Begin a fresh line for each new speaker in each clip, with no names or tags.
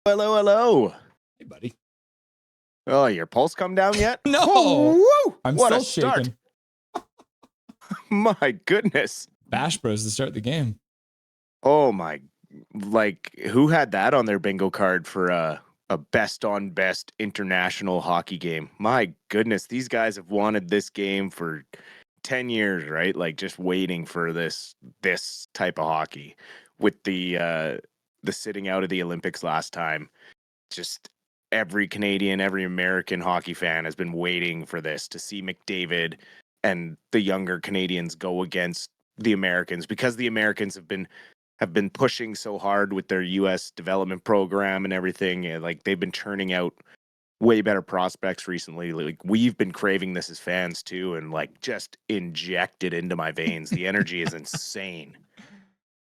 Hello, hello.
Hey, buddy.
Oh, your pulse come down yet?
No,
woo!
I'm
What
still
a start.
shaking.
My goodness.
Bash Bros to start the game.
Oh my, like who had that on their bingo card for a best on best international hockey game? My goodness, these guys have wanted this game for 10 years, right? Like just waiting for this type of hockey with the sitting out of the Olympics last time. Just every Canadian, every American hockey fan has been waiting for this to see McDavid and the younger Canadians go against the Americans, because the Americans have been pushing so hard with their US development program and everything. And like they've been churning out way better prospects recently. Like we've been craving this as fans too, and like just inject it into my veins. The energy is insane.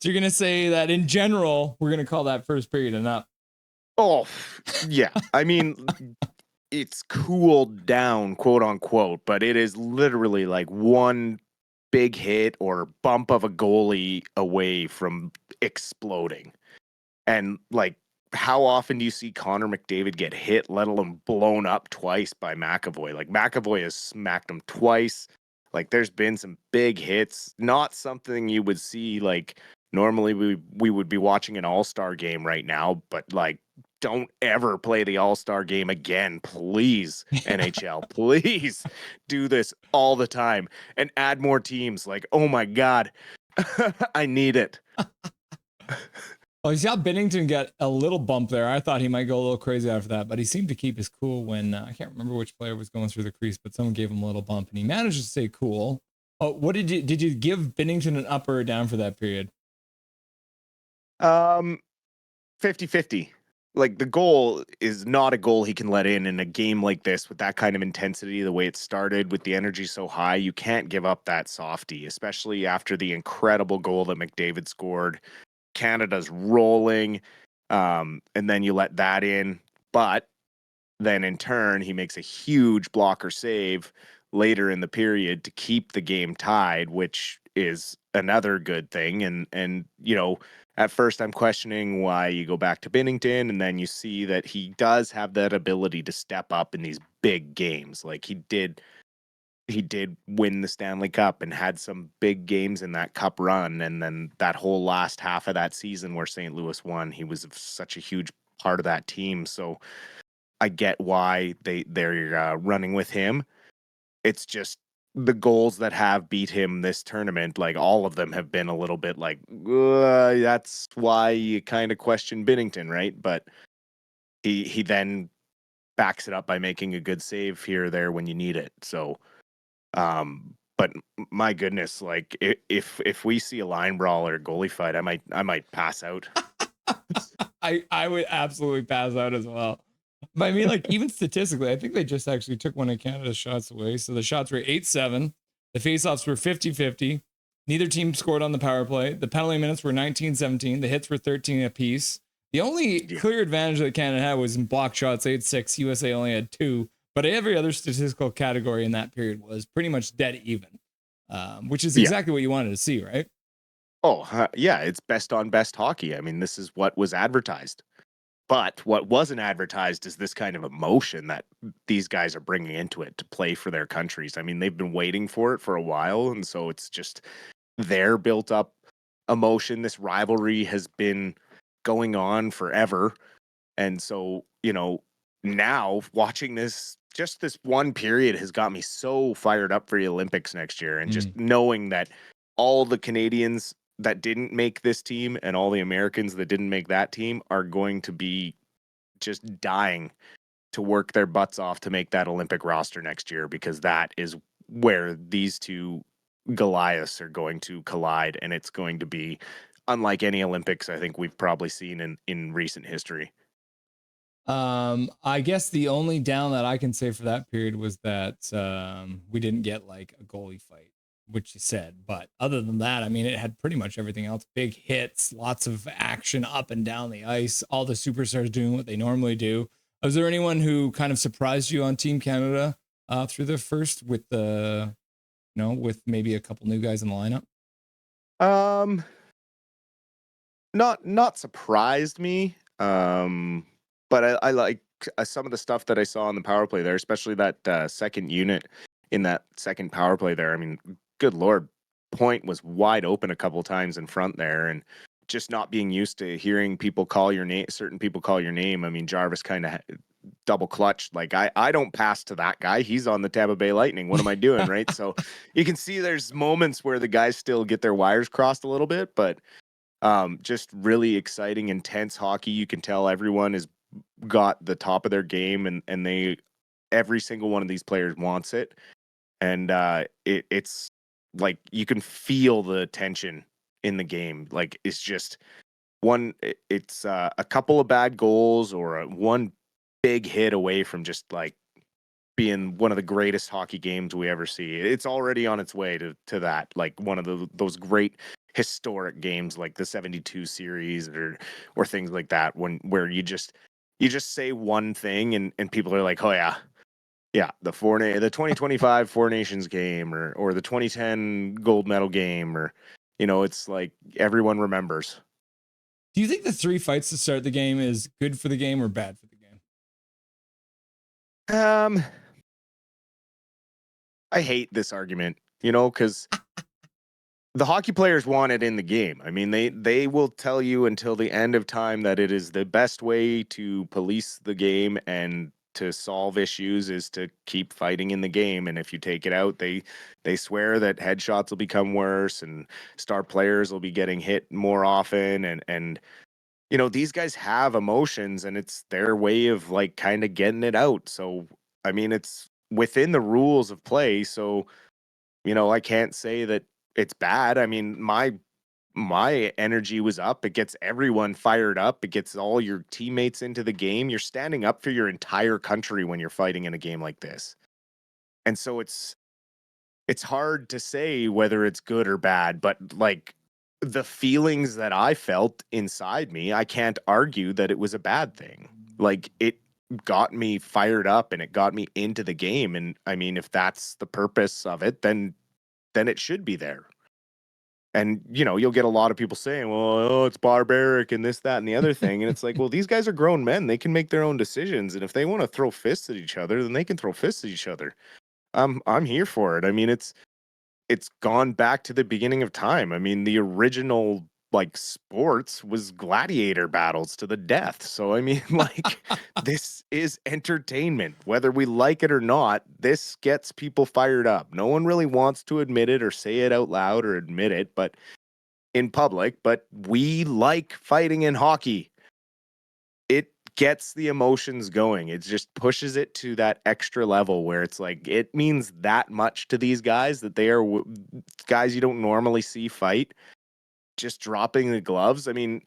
So you're gonna say that in general, we're gonna call that first period enough.
Oh, yeah. I mean, it's cooled down, quote unquote, but it is literally like one big hit or bump of a goalie away from exploding. And like, how often do you see Connor McDavid get hit, let alone blown up twice by McAvoy? Like, McAvoy has smacked him twice. Like, there's been some big hits, not something you would see. Like, normally we would be watching an all-star game right now, but like, don't ever play the all-star game again, please. NHL, please do this all the time and add more teams. Like, oh my God, I need it.
Well, you saw Binnington get a little bump there. I thought he might go a little crazy after that, but he seemed to keep his cool when I can't remember which player was going through the crease, but someone gave him a little bump and he managed to stay cool. Oh, what did you give Binnington an up or a down for that period?
50-50. Like the goal is not a goal he can let in a game like this with that kind of intensity, the way it started with the energy so high. You can't give up that softie, especially after the incredible goal that McDavid scored. Canada's rolling, and then you let that in. But then in turn, he makes a huge blocker save later in the period to keep the game tied, which is another good thing. And you know, at first I'm questioning why you go back to Binnington, and then you see that he does have that ability to step up in these big games. Like he did win the Stanley Cup and had some big games in that cup run. And then that whole last half of that season where St. Louis won, he was such a huge part of that team. So I get why they're running with him. It's just the goals that have beat him this tournament, like all of them have been a little bit like, that's why you kind of question Binnington, right? But he then backs it up by making a good save here or there when you need it. So but my goodness, like if we see a line brawl or a goalie fight, I might pass out.
I would absolutely pass out as well. But I mean, like, even statistically, I think they just actually took one of Canada's shots away. So the shots were 8-7. The faceoffs were 50-50. Neither team scored on the power play. The penalty minutes were 19-17. The hits were 13 apiece. The only clear advantage that Canada had was in block shots. They had 6. USA only had 2. But every other statistical category in that period was pretty much dead even, which is exactly what you wanted to see, right?
Oh, yeah, it's best on best hockey. I mean, this is what was advertised. But what wasn't advertised is this kind of emotion that these guys are bringing into it to play for their countries. I mean, they've been waiting for it for a while, and so it's just their built up emotion. This rivalry has been going on forever. And so, you know, now watching this, just this one period has got me so fired up for the Olympics next year. And just knowing that all the Canadians that didn't make this team and all the Americans that didn't make that team are going to be just dying to work their butts off to make that Olympic roster next year, because that is where these two Goliaths are going to collide. And it's going to be unlike any Olympics I think we've probably seen in recent history.
I guess the only down that I can say for that period was that we didn't get like a goalie fight, which you said. But other than that, I mean, it had pretty much everything else. Big hits, lots of action up and down the ice, all the superstars doing what they normally do. Was there anyone who kind of surprised you on Team Canada through the first with the, you know, with maybe a couple new guys in the lineup?
Not surprised me. But I like some of the stuff that I saw on the power play there, especially that second unit in that second power play there. I mean, good Lord, Point was wide open a couple times in front there, and just not being used to hearing people call your name, certain people call your name. I mean, Jarvis kind of double clutched. Like, I don't pass to that guy. He's on the Tampa Bay Lightning. What am I doing? Right. So you can see there's moments where the guys still get their wires crossed a little bit, but just really exciting, intense hockey. You can tell everyone has got the top of their game, and they every single one of these players wants it. And it's like you can feel the tension in the game. Like, it's just it's a couple of bad goals or one big hit away from just like being one of the greatest hockey games we ever see. It's already on its way to that, like one of those great historic games like the 72 series or things like that, where you just say one thing and people are like, "Oh yeah. Yeah, the 2025 Four Nations game or the 2010 gold medal game," or it's like everyone remembers.
Do you think the 3 fights to start the game is good for the game or bad for the game?
I hate this argument, because the hockey players want it in the game. I mean, they will tell you until the end of time that it is the best way to police the game and to solve issues is to keep fighting in the game. And if you take it out, they swear that headshots will become worse and star players will be getting hit more often. And these guys have emotions, and it's their way of like kind of getting it out. So I mean, it's within the rules of play. So I can't say that it's bad. I mean, my energy was up. It gets everyone fired up. It gets all your teammates into the game. You're standing up for your entire country when you're fighting in a game like this. And so it's hard to say whether it's good or bad, but like the feelings that I felt inside me, I can't argue that it was a bad thing. Like, it got me fired up and it got me into the game. And I mean, if that's the purpose of it, then it should be there. And you'll get a lot of people saying, "Well, oh, it's barbaric and this, that, and the other thing." And it's like, well, these guys are grown men. They can make their own decisions. And if they want to throw fists at each other, then they can throw fists at each other. I'm here for it. I mean, it's gone back to the beginning of time. I mean, the original like sports was gladiator battles to the death. So I mean, like, this is entertainment. Whether we like it or not, this gets people fired up. No one really wants to admit it or say it out loud or admit it, but in public, but we like fighting in hockey. It gets the emotions going. It just pushes it to that extra level where it's like it means that much to these guys that they are guys you don't normally see fight. Just dropping the gloves. I mean,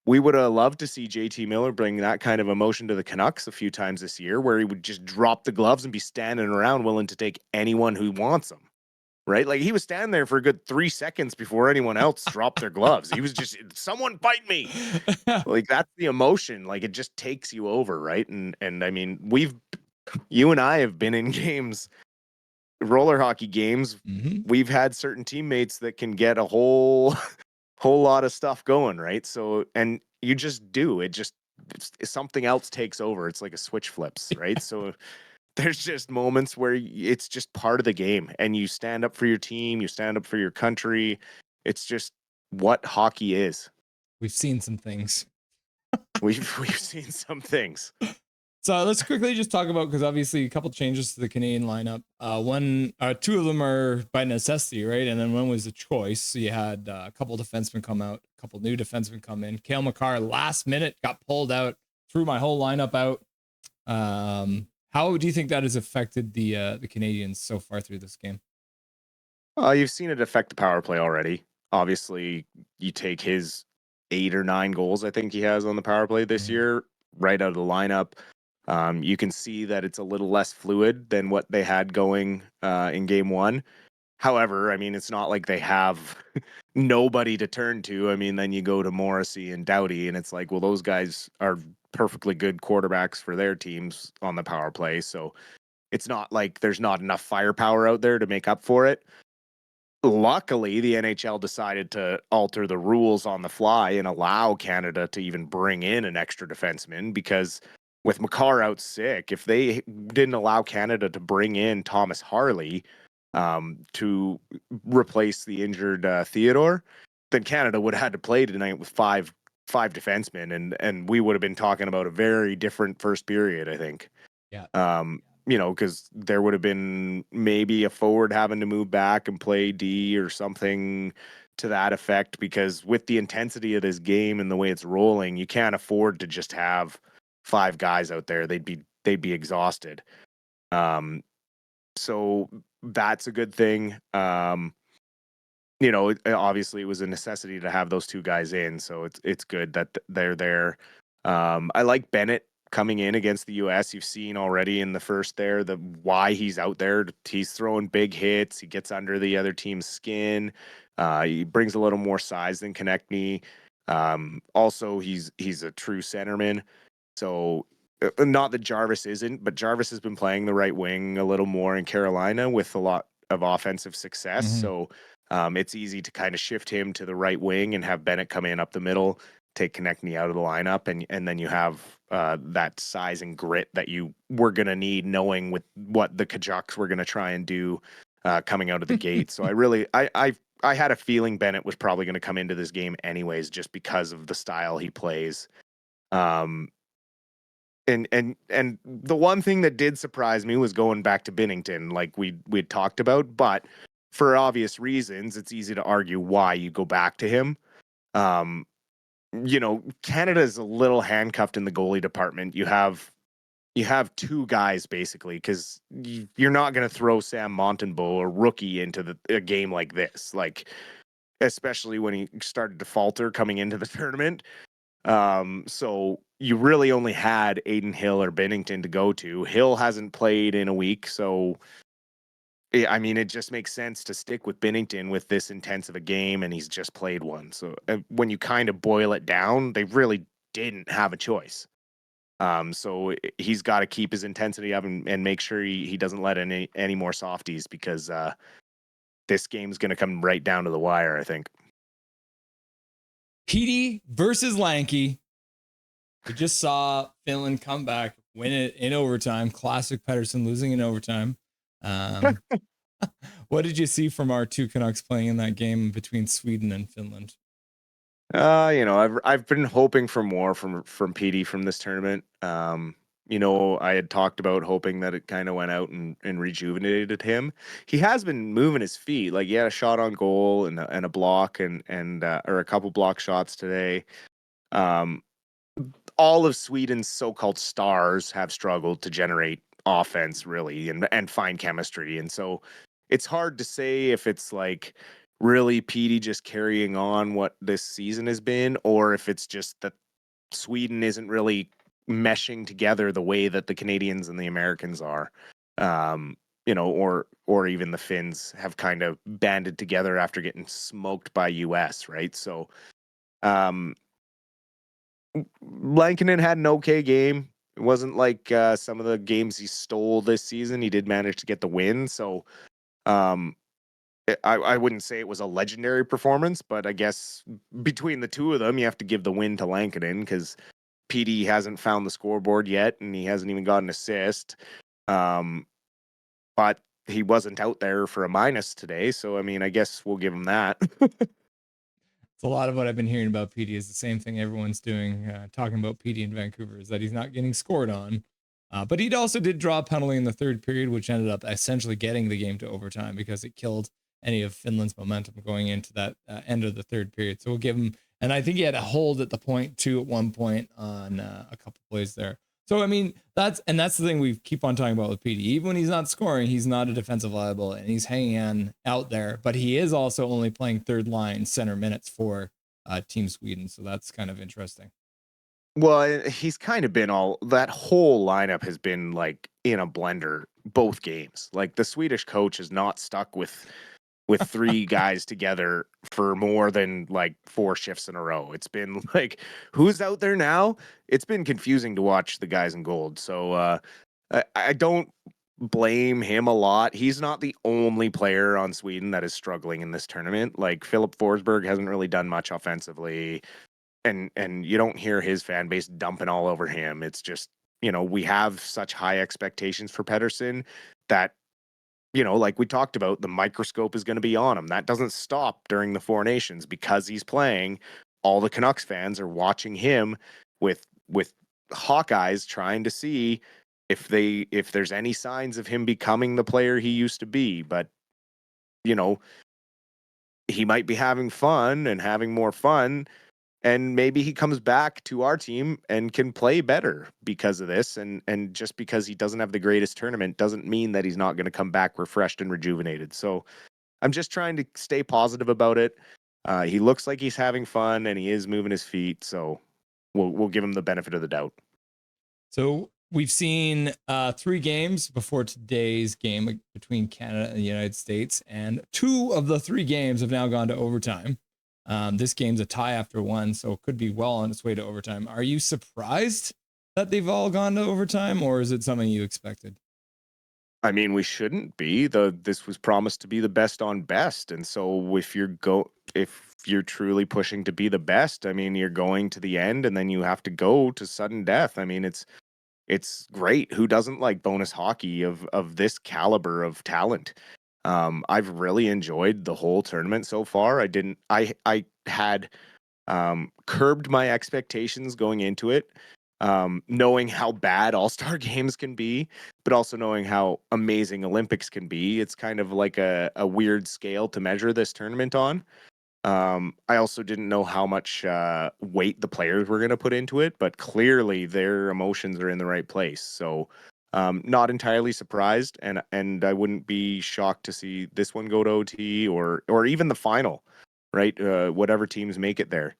we would have loved to see JT Miller bring that kind of emotion to the Canucks a few times this year, where he would just drop the gloves and be standing around willing to take anyone who wants him. Right? Like, he was standing there for a good 3 seconds before anyone else dropped their gloves. He was just, "Someone bite me." Like, that's the emotion. Like, it just takes you over, right? And I mean, you and I have been in games, roller hockey games.
Mm-hmm.
We've had certain teammates that can get a whole whole lot of stuff going, right? So, and you just do. Something else takes over. It's like a switch flips, right? So there's just moments where it's just part of the game, and you stand up for your team, you stand up for your country. It's just what hockey is.
We've seen some things.
We've seen some things.
So let's quickly just talk about, because obviously a couple changes to the Canadian lineup. Two of them are by necessity, right? And then one was a choice. So you had a couple defensemen come out, a couple new defensemen come in. Cale Makar last minute got pulled out, threw my whole lineup out. How do you think that has affected the Canadians so far through this game?
You've seen it affect the power play already. Obviously, you take his 8 or 9 goals I think he has on the power play this year right out of the lineup. You can see that it's a little less fluid than what they had going in game 1. However, I mean, it's not like they have nobody to turn to. I mean, then you go to Morrissey and Doughty, and it's like, well, those guys are perfectly good quarterbacks for their teams on the power play. So it's not like there's not enough firepower out there to make up for it. Luckily, the NHL decided to alter the rules on the fly and allow Canada to even bring in an extra defenseman, because with Makar out sick, if they didn't allow Canada to bring in Thomas Harley to replace the injured Theodore, then Canada would have had to play tonight with five defensemen, and we would have been talking about a very different first period, I think.
Yeah.
Because there would have been maybe a forward having to move back and play D or something to that effect, because with the intensity of this game and the way it's rolling, you can't afford to just have five guys out there. They'd be exhausted. So that's a good thing. Obviously it was a necessity to have those two guys in, so it's good that they're there. I like Bennett coming in against the US. You've seen already in the first there why he's out there. He's throwing big hits. He gets under the other team's skin. He brings a little more size than Konechny. Also, he's a true centerman. So not that Jarvis isn't, but Jarvis has been playing the right wing a little more in Carolina with a lot of offensive success.
Mhm.
So it's easy to kind of shift him to the right wing and have Bennett come in up the middle, take Konechny out of the lineup, and then you have that size and grit that you were going to need, knowing with what the Cajucks were going to try and do coming out of the gate. So I had a feeling Bennett was probably going to come into this game anyways, just because of the style he plays. And the one thing that did surprise me was going back to Binnington, like we'd talked about, but for obvious reasons, it's easy to argue why you go back to him. Canada's a little handcuffed in the goalie department. You have two guys basically, because you're not going to throw Sam Montembeault, a rookie, into a game like this, like especially when he started to falter coming into the tournament. So you really only had Aiden Hill or Binnington to go to. Hill hasn't played in a week, so I mean, it just makes sense to stick with Binnington with this intense of a game, and he's just played one. So when you kind of boil it down, they really didn't have a choice. So he's got to keep his intensity up and make sure he doesn't let any more softies, because this game's going to come right down to the wire, I think.
Petey versus Lanky. We just saw Finland come back, win it in overtime. Classic Pettersson losing in overtime. What did you see from our two Canucks playing in that game between Sweden and Finland?
I've been hoping for more from Petey from this tournament. I had talked about hoping that it kind of went out and rejuvenated him. He has been moving his feet. Like, he had a shot on goal and a block and or a couple block shots today. All of Sweden's so-called stars have struggled to generate offense, really, and find chemistry. And so it's hard to say if it's like really Petey just carrying on what this season has been, or if it's just that Sweden isn't really meshing together the way that the Canadians and the Americans are. Or even the Finns have kind of banded together after getting smoked by US, right? So Lankinen had an okay game. It wasn't like some of the games he stole this season. He did manage to get the win. So I wouldn't say it was a legendary performance, but I guess between the two of them, you have to give the win to Lankinen, because PD hasn't found the scoreboard yet, and he hasn't even got an assist. But he wasn't out there for a minus today. So, I mean, I guess we'll give him that.
It's a lot of what I've been hearing about PD is the same thing everyone's doing, talking about PD in Vancouver, is that he's not getting scored on. But he also did draw a penalty in the third period, which ended up essentially getting the game to overtime because it killed any of Finland's momentum going into that end of the third period. So we'll give him, and I think he had a hold at the point too at one point on a couple plays there. So I mean, that's the thing we keep on talking about with PD. Even when he's not scoring, he's not a defensive liability, and he's hanging on out there. But he is also only playing third line center minutes for Team Sweden, so that's kind of interesting.
Well, he's kind of been that whole lineup has been like in a blender both games. Like, the Swedish coach is not stuck with three guys together for more than like 4 shifts in a row. It's been like, who's out there now? It's been confusing to watch the guys in gold. So I don't blame him a lot. He's not the only player on Sweden that is struggling in this tournament. Like, Philip Forsberg hasn't really done much offensively, and you don't hear his fan base dumping all over him. It's just we have such high expectations for Pedersen that, like we talked about, the microscope is going to be on him. That doesn't stop during the Four Nations because he's playing. All the Canucks fans are watching him with hawk eyes, trying to see if there's any signs of him becoming the player he used to be. But, he might be having fun and having more fun, and maybe he comes back to our team and can play better because of this. And just because he doesn't have the greatest tournament doesn't mean that he's not going to come back refreshed and rejuvenated. So I'm just trying to stay positive about it. He looks like he's having fun and he is moving his feet. So we'll give him the benefit of the doubt.
So we've seen 3 games before today's game between Canada and the United States, and 2 of the 3 games have now gone to overtime. This game's a tie after 1, so it could be well on its way to overtime. Are you surprised that they've all gone to overtime, or is it something you expected?
I mean, we shouldn't be. This was promised to be the best on best, and so if you're truly pushing to be the best, I mean, you're going to the end, and then you have to go to sudden death. I mean, it's great. Who doesn't like bonus hockey of this caliber of talent? I've really enjoyed the whole tournament so far. I had curbed my expectations going into it, knowing how bad all-star games can be, but also knowing how amazing Olympics can be. It's kind of like a weird scale to measure this tournament on. I also didn't know how much weight the players were going to put into it, but clearly their emotions are in the right place. So not entirely surprised, and I wouldn't be shocked to see this one go to OT or even the final, right? Whatever teams make it there.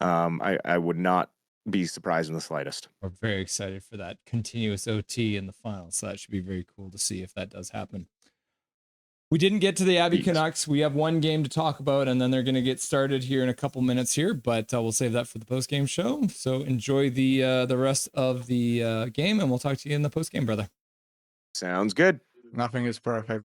I would not be surprised in the slightest.
We're very excited for that continuous OT in the final, so that should be very cool to see if that does happen. We didn't get to the Abbey Canucks. We have one game to talk about, and then they're going to get started here in a couple minutes here, but we'll save that for the post-game show. So enjoy the rest of the game, and we'll talk to you in the post-game, brother.
Sounds good.
Nothing is perfect.